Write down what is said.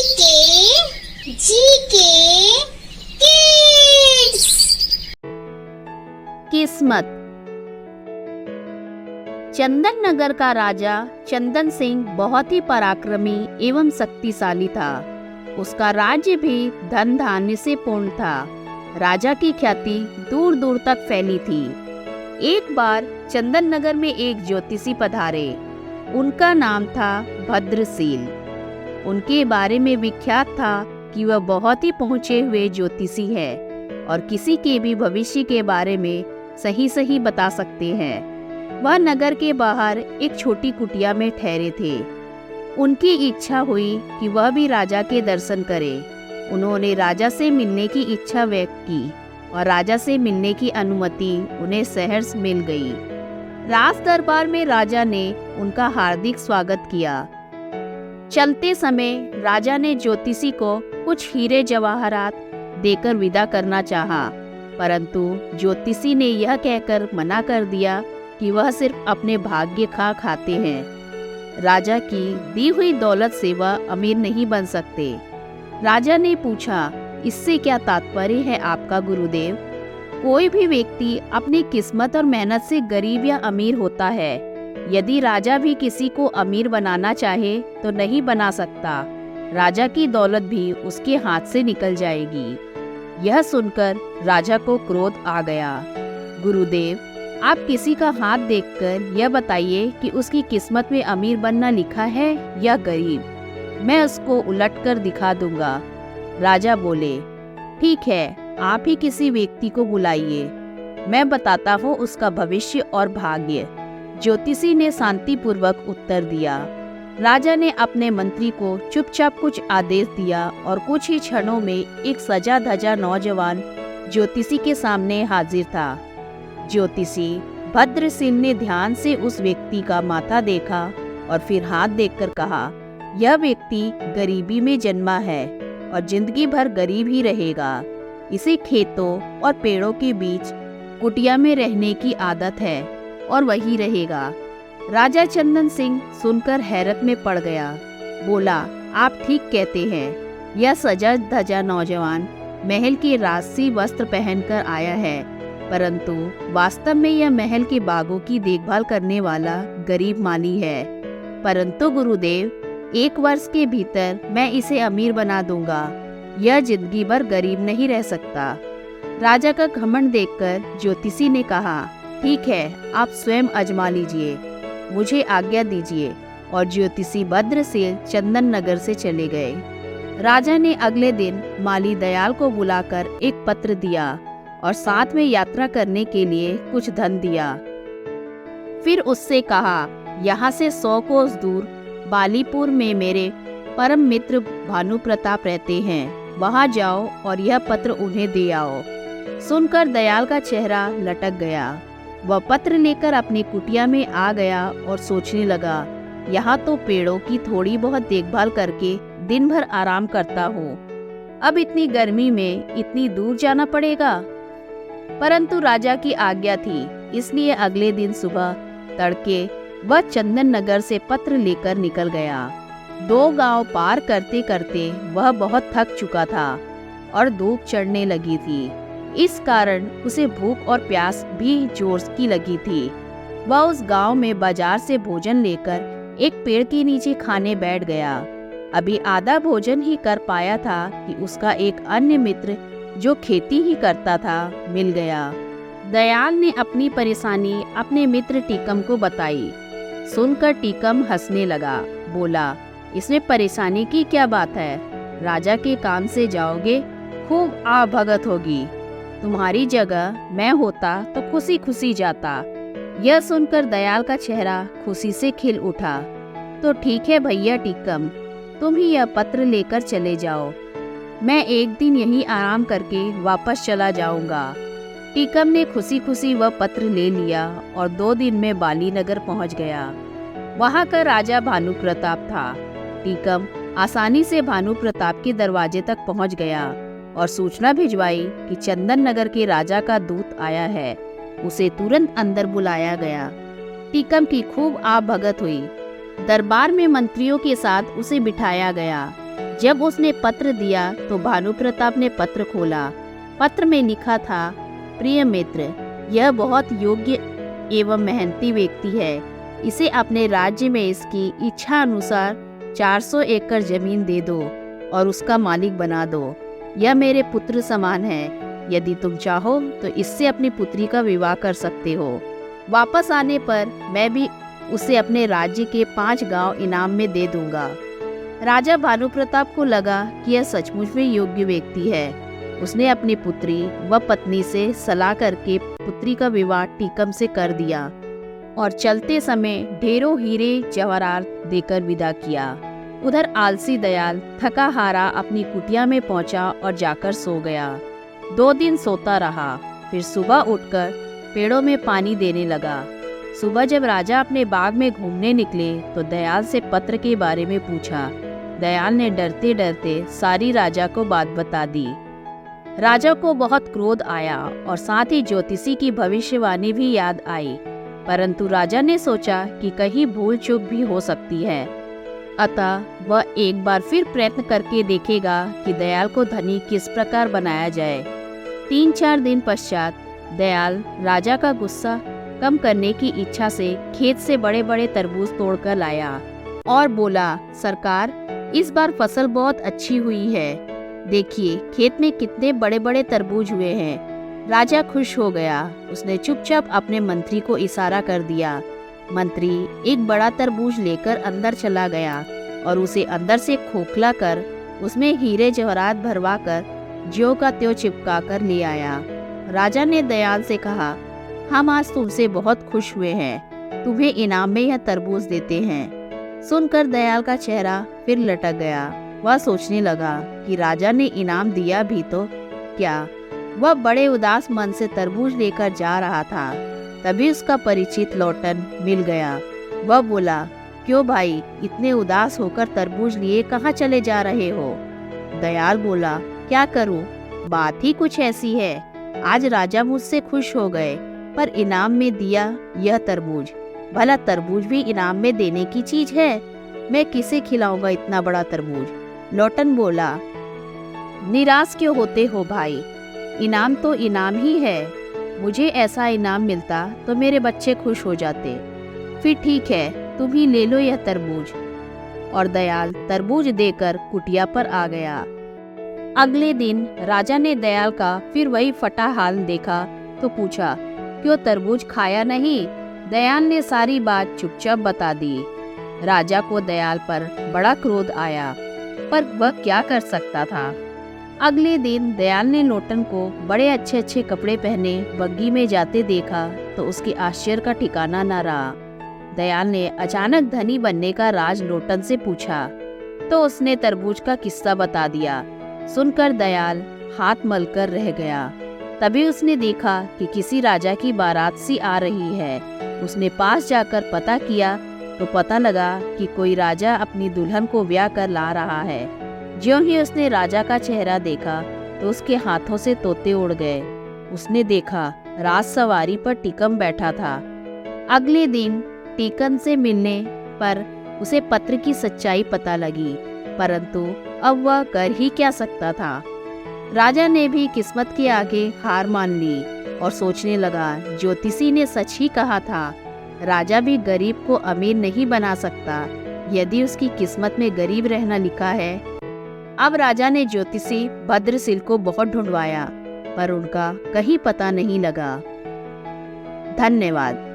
GK kids. किस्मत। चंदन नगर का राजा चंदन सिंह बहुत ही पराक्रमी एवं शक्तिशाली था। उसका राज्य भी धन धान्य से पूर्ण था। राजा की ख्याति दूर दूर तक फैली थी। एक बार चंदन नगर में एक ज्योतिषी पधारे। उनका नाम था भद्रशील। उनके बारे में विख्यात था कि वह बहुत ही पहुँचे हुए ज्योतिषी है और किसी के भी भविष्य के बारे में सही सही बता सकते हैं। वह नगर के बाहर एक छोटी कुटिया में ठहरे थे। उनकी इच्छा हुई कि वह भी राजा के दर्शन करे। उन्होंने राजा से मिलने की इच्छा व्यक्त की और राजा से मिलने की अनुमति उन्हें सहर्ष मिल गई। राज दरबार में राजा ने उनका हार्दिक स्वागत किया। चलते समय राजा ने ज्योतिषी को कुछ हीरे जवाहरात देकर विदा करना चाहा, परंतु ज्योतिषी ने यह कहकर मना कर दिया कि वह सिर्फ अपने भाग्य खाते हैं। राजा की दी हुई दौलत से वह अमीर नहीं बन सकते। राजा ने पूछा, इससे क्या तात्पर्य है आपका गुरुदेव? कोई भी व्यक्ति अपनी किस्मत और मेहनत से गरीब या अमीर होता है। यदि राजा भी किसी को अमीर बनाना चाहे तो नहीं बना सकता। राजा की दौलत भी उसके हाथ से निकल जाएगी। यह सुनकर राजा को क्रोध आ गया। गुरुदेव, आप किसी का हाथ देखकर यह बताइए कि उसकी किस्मत में अमीर बनना लिखा है या गरीब। मैं उसको उलट कर दिखा दूंगा। राजा बोले, ठीक है, आप ही किसी व्यक्ति को बुलाइए, मैं बताता हूँ उसका भविष्य और भाग्य। ज्योतिषी ने शांतिपूर्वक उत्तर दिया। राजा ने अपने मंत्री को चुपचाप कुछ आदेश दिया और कुछ ही क्षणों में एक सजा धजा नौजवान ज्योतिषी के सामने हाजिर था। ज्योतिषी भद्रशील ने ध्यान से उस व्यक्ति का माथा देखा और फिर हाथ देखकर कहा, यह व्यक्ति गरीबी में जन्मा है और जिंदगी भर गरीब ही रहेगा। इसे खेतों और पेड़ों के बीच कुटिया में रहने की आदत है और वही रहेगा। राजा चंदन सिंह सुनकर हैरत में पड़ गया। बोला, आप ठीक कहते हैं। यह सजा धजा नौजवान महल के राजसी वस्त्र पहनकर आया है, परंतु वास्तव में यह महल के बागों की देखभाल करने वाला गरीब माली है। परंतु गुरुदेव, 1 वर्ष के भीतर मैं इसे अमीर बना दूंगा। यह जिंदगी भर गरीब नहीं रह सकता। राजा का घमंड देखकर ज्योतिषी ने कहा, ठीक है, आप स्वयं आजमा लीजिए, मुझे आज्ञा दीजिए। और ज्योतिषी भद्रशील चंदन नगर से चले गए। राजा ने अगले दिन माली दयाल को बुलाकर एक पत्र दिया और साथ में यात्रा करने के लिए कुछ धन दिया। फिर उससे कहा, यहाँ से 100 कोस दूर बालीपुर में मेरे परम मित्र भानु प्रताप रहते हैं, वहाँ जाओ और यह पत्र उन्हें दे आओ। सुनकर दयाल का चेहरा लटक गया। वह पत्र लेकर अपनी कुटिया में आ गया और सोचने लगा, यहाँ तो पेड़ों की थोड़ी बहुत देखभाल करके दिन भर आराम करता हूँ, अब इतनी गर्मी में इतनी दूर जाना पड़ेगा। परंतु राजा की आज्ञा थी, इसलिए अगले दिन सुबह तड़के वह चंदन नगर से पत्र लेकर निकल गया। 2 गांव पार करते करते वह बहुत थक चुका था और धूप चढ़ने लगी थी। इस कारण उसे भूख और प्यास भी जोर की लगी थी। वह उस गांव में बाजार से भोजन लेकर एक पेड़ के नीचे खाने बैठ गया। अभी आधा भोजन ही कर पाया था कि उसका एक अन्य मित्र जो खेती ही करता था मिल गया। दयाल ने अपनी परेशानी अपने मित्र टीकम को बताई। सुनकर टीकम हंसने लगा। बोला, इसमें परेशानी की क्या बात है? राजा के काम से जाओगे, खूब आवभगत होगी। तुम्हारी जगह मैं होता तो खुशी खुशी जाता। यह सुनकर दयाल का चेहरा खुशी से खिल उठा। तो ठीक है भैया टीकम, तुम ही यह पत्र लेकर चले जाओ, मैं एक दिन यहीं आराम करके वापस चला जाऊंगा। टीकम ने खुशी खुशी वह पत्र ले लिया और 2 दिन में बाली नगर पहुंच गया। वहां का राजा भानु प्रताप था। टीकम आसानी से भानु प्रताप के दरवाजे तक पहुंच गया और सूचना भिजवाई कि चंदन नगर के राजा का दूत आया है। उसे तुरंत अंदर बुलाया गया। टीकम की खूब आवभगत हुई। दरबार में मंत्रियों के साथ उसे बिठाया गया। जब उसने पत्र दिया तो भानु प्रताप ने पत्र खोला। पत्र में लिखा था, प्रिय मित्र, यह बहुत योग्य एवं मेहनती व्यक्ति है। इसे अपने राज्य में इसकी इच्छा अनुसार 400 एकड़ जमीन दे दो और उसका मालिक बना दो। यह मेरे पुत्र समान है। यदि तुम चाहो तो इससे अपनी पुत्री का विवाह कर सकते हो। वापस आने पर मैं भी उसे अपने राज्य के 5 गांव इनाम में दे दूंगा। राजा भानु प्रताप को लगा कि यह सचमुच में योग्य व्यक्ति है। उसने अपनी पुत्री व पत्नी से सलाह करके पुत्री का विवाह टीकम से कर दिया और चलते समय ढेरों हीरे जवाहरात देकर विदा किया। उधर आलसी दयाल थका हारा अपनी कुटिया में पहुंचा और जाकर सो गया। 2 दिन सोता रहा, फिर सुबह उठकर पेड़ों में पानी देने लगा। सुबह जब राजा अपने बाग में घूमने निकले तो दयाल से पत्र के बारे में पूछा। दयाल ने डरते डरते सारी राजा को बात बता दी। राजा को बहुत क्रोध आया और साथ ही ज्योतिषी की भविष्यवाणी भी याद आई, परंतु राजा ने सोचा कि कहीं भूल चूक भी हो सकती है, अतः वह एक बार फिर प्रयत्न करके देखेगा कि दयाल को धनी किस प्रकार बनाया जाए। 3-4 दिन पश्चात दयाल राजा का गुस्सा कम करने की इच्छा से खेत से बड़े बड़े तरबूज तोड़कर लाया और बोला, सरकार, इस बार फसल बहुत अच्छी हुई है। देखिए खेत में कितने बड़े बड़े तरबूज हुए हैं। राजा खुश हो गया। उसने चुपचाप अपने मंत्री को इशारा कर दिया। मंत्री एक बड़ा तरबूज लेकर अंदर चला गया और उसे अंदर से खोखला कर उसमें हीरे जवाहरात भरवा कर ज्यों का त्यों चिपका कर ले आया। राजा ने दयाल से कहा, हम आज तुमसे बहुत खुश हुए हैं, तुम्हें इनाम में यह तरबूज देते हैं। सुनकर दयाल का चेहरा फिर लटक गया। वह सोचने लगा कि राजा ने इनाम दिया भी तो क्या। वह बड़े उदास मन से तरबूज लेकर जा रहा था, तभी उसका परिचित लौटन मिल गया। वह बोला, क्यों भाई, इतने उदास होकर तरबूज लिए कहाँ चले जा रहे हो? दयाल बोला, क्या करूं, बात ही कुछ ऐसी है। आज राजा मुझसे खुश हो गए, पर इनाम में दिया यह तरबूज। भला तरबूज भी इनाम में देने की चीज है? मैं किसे खिलाऊंगा इतना बड़ा तरबूज? लौटन बोला, निराश क्यों होते हो भाई, इनाम तो इनाम ही है। मुझे ऐसा इनाम मिलता तो मेरे बच्चे खुश हो जाते। फिर ठीक है, तुम ही ले लो यह तरबूज। और दयाल तरबूज देकर कुटिया पर आ गया। अगले दिन राजा ने दयाल का फिर वही फटा हाल देखा तो पूछा, क्यों तरबूज खाया नहीं? दयाल ने सारी बात चुपचाप बता दी। राजा को दयाल पर बड़ा क्रोध आया, पर वह क्या कर सकता था। अगले दिन दयाल ने लोटन को बड़े अच्छे अच्छे कपड़े पहने बग्गी में जाते देखा तो उसके आश्चर्य का ठिकाना न रहा। दयाल ने अचानक धनी बनने का राज लोटन से पूछा तो उसने तरबूज का किस्सा बता दिया। सुनकर दयाल हाथ मलकर रह गया। तभी उसने देखा कि किसी राजा की बारात सी आ रही है। उसने पास जाकर पता किया तो पता लगा कि कोई राजा अपनी दुल्हन को ब्याह कर ला रहा है। ज्यों ही उसने राजा का चेहरा देखा तो उसके हाथों से तोते उड़ गए। उसने देखा राज सवारी पर टीकम बैठा था। अगले दिन टीकम से मिलने पर उसे पत्र की सच्चाई पता लगी, परंतु अब वह कर ही क्या सकता था। राजा ने भी किस्मत के आगे हार मान ली और सोचने लगा, ज्योतिषी ने सच ही कहा था, राजा भी गरीब को अमीर नहीं बना सकता यदि उसकी किस्मत में गरीब रहना लिखा है। अब राजा ने ज्योतिषी भद्रसिल को बहुत ढूंढवाया, पर उनका कहीं पता नहीं लगा। धन्यवाद।